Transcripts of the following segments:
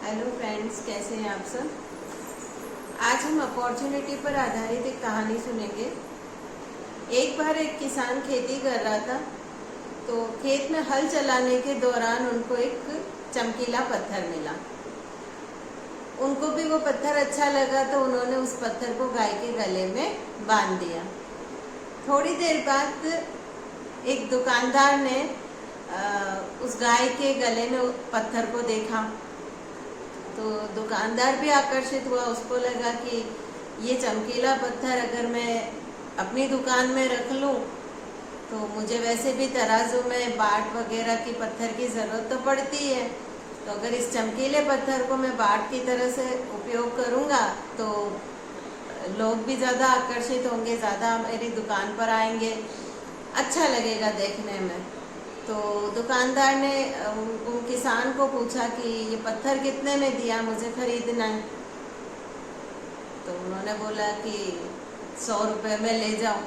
Hello friends, कैसे हैं आप सब। आज हम अपॉर्चुनिटी पर आधारित एक कहानी सुनेंगे। एक बार एक किसान खेती कर रहा था, तो खेत में हल चलाने के दौरान उनको एक चमकीला पत्थर मिला। उनको भी वो पत्थर अच्छा लगा, तो उन्होंने उस पत्थर को गाय के गले में बांध दिया। थोड़ी देर बाद एक दुकानदार ने उस गाय के गले में पत्थर को देखा, तो दुकानदार भी आकर्षित हुआ। उसको लगा कि ये चमकीला पत्थर अगर मैं अपनी दुकान में रख लूं, तो मुझे वैसे भी तराजू में बाट वगैरह की पत्थर की ज़रूरत तो पड़ती है, तो अगर इस चमकीले पत्थर को मैं बाट की तरह से उपयोग करूंगा तो लोग भी ज़्यादा आकर्षित होंगे, ज़्यादा मेरी दुकान पर आएंगे, अच्छा लगेगा देखने में। तो दुकानदार ने उन किसान को पूछा कि ये पत्थर कितने में दिया, मुझे खरीदना है। तो उन्होंने बोला कि 100 रुपये में ले जाओ।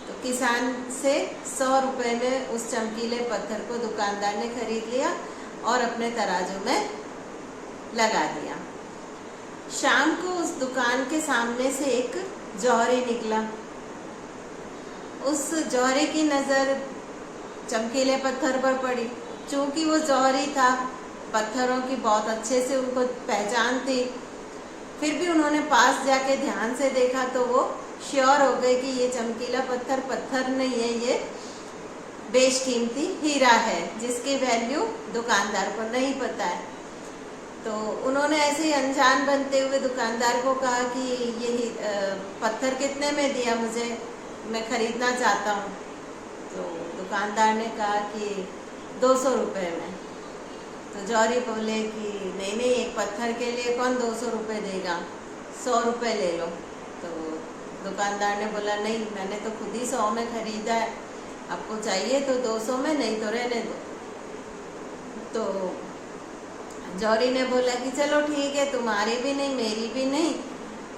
तो किसान से 100 रुपये में उस चमकीले पत्थर को दुकानदार ने खरीद लिया और अपने तराजू में लगा दिया। शाम को उस दुकान के सामने से एक जौहरी निकला। उस जौहरी की नज़र चमकीले पत्थर पर पड़ी। चूंकि वो जौहरी था, पत्थरों की बहुत अच्छे से उनको पहचान थी, फिर भी उन्होंने पास जाके ध्यान से देखा तो वो श्योर हो गए कि ये चमकीला पत्थर पत्थर नहीं है, ये बेशकीमती हीरा है, जिसकी वैल्यू दुकानदार को नहीं पता है। तो उन्होंने ऐसे ही अनजान बनते हुए दुकानदार को कहा कि ये पत्थर कितने में दिया, मुझे मैं खरीदना चाहता हूँ। तो दुकानदार ने कहा कि 200 रुपये में। तो जौहरी बोले कि नहीं नहीं, एक पत्थर के लिए कौन 200 रुपये देगा, 100 रुपये ले लो। तो दुकानदार ने बोला नहीं, मैंने तो खुद ही 100 में खरीदा है, आपको चाहिए तो 200 में, नहीं तो रहने दो। तो जौहरी ने बोला कि चलो ठीक है, तुम्हारी भी नहीं मेरी भी नहीं,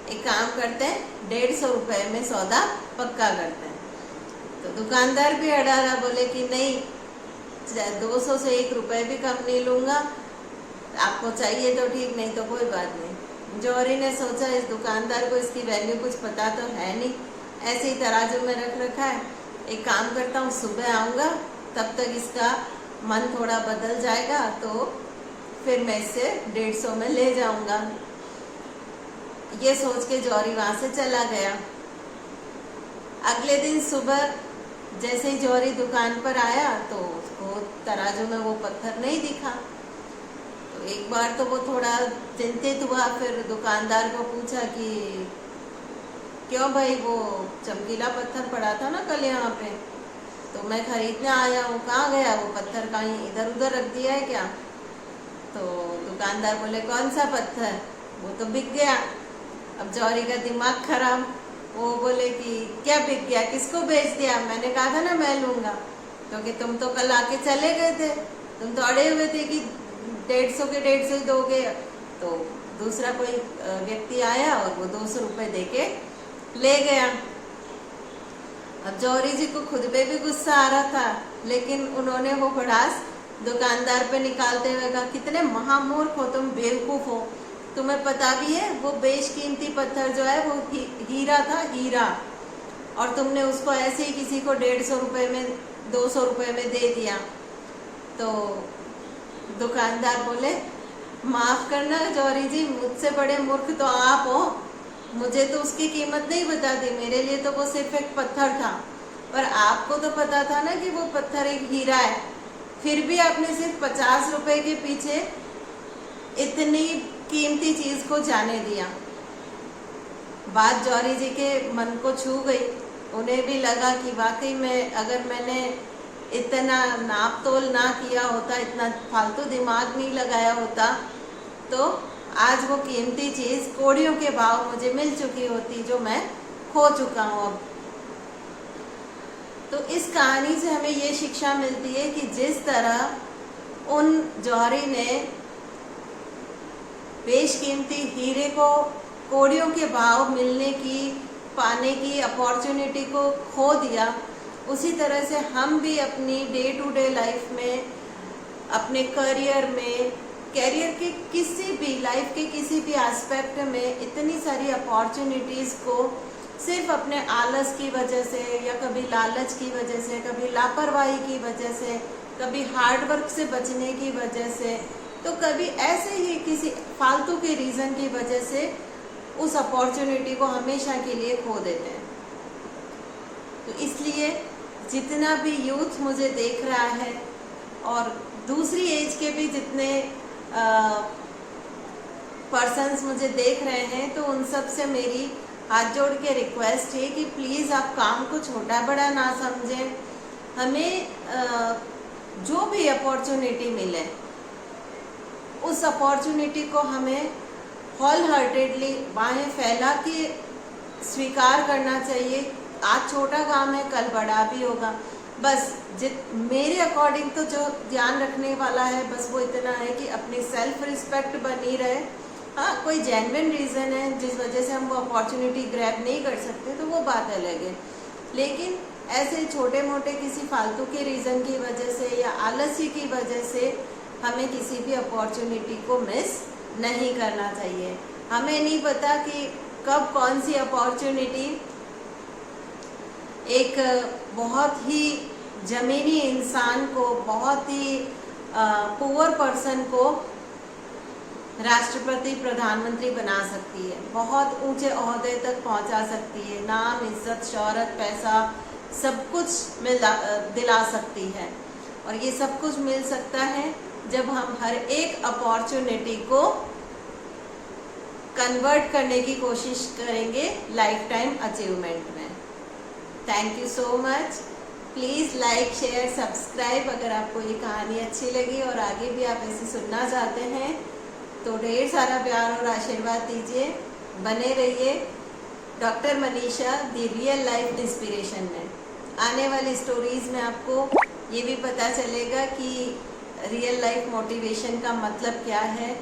एक काम करते हैं 150 रुपये में सौदा पक्का करते हैं। तो दुकानदार भी अड़ा रहा, बोले कि नहीं, 200 से 1 रुपये भी कम नहीं लूँगा, आपको चाहिए तो ठीक, नहीं तो कोई बात नहीं। जौहरी ने सोचा इस दुकानदार को इसकी वैल्यू कुछ पता तो है नहीं, ऐसे ही तराजू में रख रखा है, एक काम करता हूँ सुबह आऊँगा, तब तक इसका मन थोड़ा बदल जाएगा, तो फिर मैं इससे 150 में ले जाऊँगा। ये सोच के जौहरी वहाँ से चला गया। अगले दिन सुबह जैसे ही जौहरी दुकान पर आया तो उसको तराजू में वो पत्थर नहीं दिखा। तो एक बार तो वो थोड़ा चिंतित हुआ, फिर दुकानदार को पूछा कि क्यों भाई, वो चमकीला पत्थर पड़ा था ना कल यहाँ पे, तो मैं खरीदने आया हूँ, कहाँ गया वो पत्थर, कहीं इधर उधर रख दिया है क्या। तो दुकानदार बोले कौन सा पत्थर, वो तो बिक गया। अब जौहरी का दिमाग खराब, वो बोले कि क्या बिक गया, किसको बेच दिया, मैंने कहा था ना मैं लूँगा, क्योंकि तुम तो कल आके चले गए थे, तुम तो अड़े हुए थे कि 150 के 150 ही दोगे। तो दूसरा कोई व्यक्ति आया और वो 200 रुपये दे के ले गया। अब जौहरी जी को खुद पे भी गुस्सा आ रहा था, लेकिन उन्होंने वो भड़ास दुकानदार पे निकालते हुए कहा, कितने महामूर्ख हो तुम, बेवकूफ़ हो, तुम्हें पता भी है वो बेशकीमती पत्थर जो है वो हीरा था, हीरा, और तुमने उसको ऐसे ही किसी को 150 रुपये में 200 रुपये में दे दिया। तो दुकानदार बोले माफ़ करना जौहरी जी, मुझसे बड़े मूर्ख तो आप हो, मुझे तो उसकी कीमत नहीं बता दी, मेरे लिए तो वो सिर्फ एक पत्थर था, पर आपको तो पता था ना कि वो पत्थर एक हीरा है, फिर भी आपने सिर्फ 50 रुपये के पीछे इतनी कीमती चीज को जाने दिया। बात जौहरी जी के मन को छू गई। उन्हें भी लगा कि वाकई में अगर मैंने इतना नाप तोल ना किया होता, इतना फालतू दिमाग नहीं लगाया होता, तो आज वो कीमती चीज कौड़ियों के भाव मुझे मिल चुकी होती, जो मैं खो चुका हूँ अब। तो इस कहानी से हमें ये शिक्षा मिलती है कि जिस तरह उन जौहरी ने बेशकीमती हीरे को कौड़ियों के भाव मिलने की, पाने की अपॉर्चुनिटी को खो दिया, उसी तरह से हम भी अपनी डे टू डे लाइफ में, अपने करियर में, कैरियर के किसी भी, लाइफ के किसी भी एस्पेक्ट में इतनी सारी अपॉर्चुनिटीज़ को सिर्फ अपने आलस की वजह से, या कभी लालच की वजह से, कभी लापरवाही की वजह से, कभी हार्ड वर्क से बचने की वजह से, तो कभी ऐसे ही किसी फालतू के रीज़न की वजह से उस अपॉर्चुनिटी को हमेशा के लिए खो देते हैं। तो इसलिए जितना भी यूथ मुझे देख रहा है और दूसरी एज के भी जितने पर्सन्स मुझे देख रहे हैं, तो उन सब से मेरी हाथ जोड़ के रिक्वेस्ट है कि प्लीज़ आप काम को छोटा बड़ा ना समझें। हमें जो भी अपॉर्चुनिटी मिले उस अपॉर्चुनिटी को हमें होल हार्टेडली बाहें फैला के स्वीकार करना चाहिए। आज छोटा काम है, कल बड़ा भी होगा। बस मेरे अकॉर्डिंग तो जो ध्यान रखने वाला है बस वो इतना है कि अपनी सेल्फ रिस्पेक्ट बनी रहे। हाँ, कोई जेन्युइन रीज़न है जिस वजह से हम वो अपॉर्चुनिटी ग्रैब नहीं कर सकते तो वो बात अलग है, लेकिन ऐसे छोटे मोटे किसी फालतू के रीज़न की वजह से या आलसी की वजह से हमें किसी भी अपॉर्चुनिटी को मिस नहीं करना चाहिए। हमें नहीं पता कि कब कौन सी अपॉर्चुनिटी एक बहुत ही ज़मीनी इंसान को, बहुत ही पुअर पर्सन को राष्ट्रपति, प्रधानमंत्री बना सकती है, बहुत ऊंचे ओहदे तक पहुंचा सकती है, नाम, इज्जत, शोहरत, पैसा सब कुछ दिला सकती है। और ये सब कुछ मिल सकता है जब हम हर एक अपॉर्चुनिटी को कन्वर्ट करने की कोशिश करेंगे लाइफ टाइम अचीवमेंट में। Thank you so much. Please like, share, subscribe. अगर आपको ये कहानी अच्छी लगी और आगे भी आप ऐसे सुनना चाहते हैं तो ढेर सारा प्यार और आशीर्वाद दीजिए। बने रहिए डॉक्टर मनीषा दी रियल लाइफ इंस्पिरेशन में। आने वाली स्टोरीज़ में आपको ये भी पता चलेगा कि रियल लाइफ मोटिवेशन का मतलब क्या है,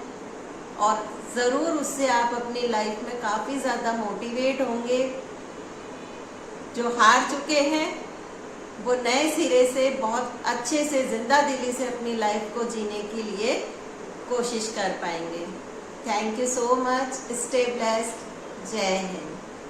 और ज़रूर उससे आप अपनी लाइफ में काफ़ी ज़्यादा मोटिवेट होंगे। जो हार चुके हैं वो नए सिरे से बहुत अच्छे से, जिंदा दिली से अपनी लाइफ को जीने के लिए कोशिश कर पाएंगे। Thank you so much. Stay blessed. जय हिंद।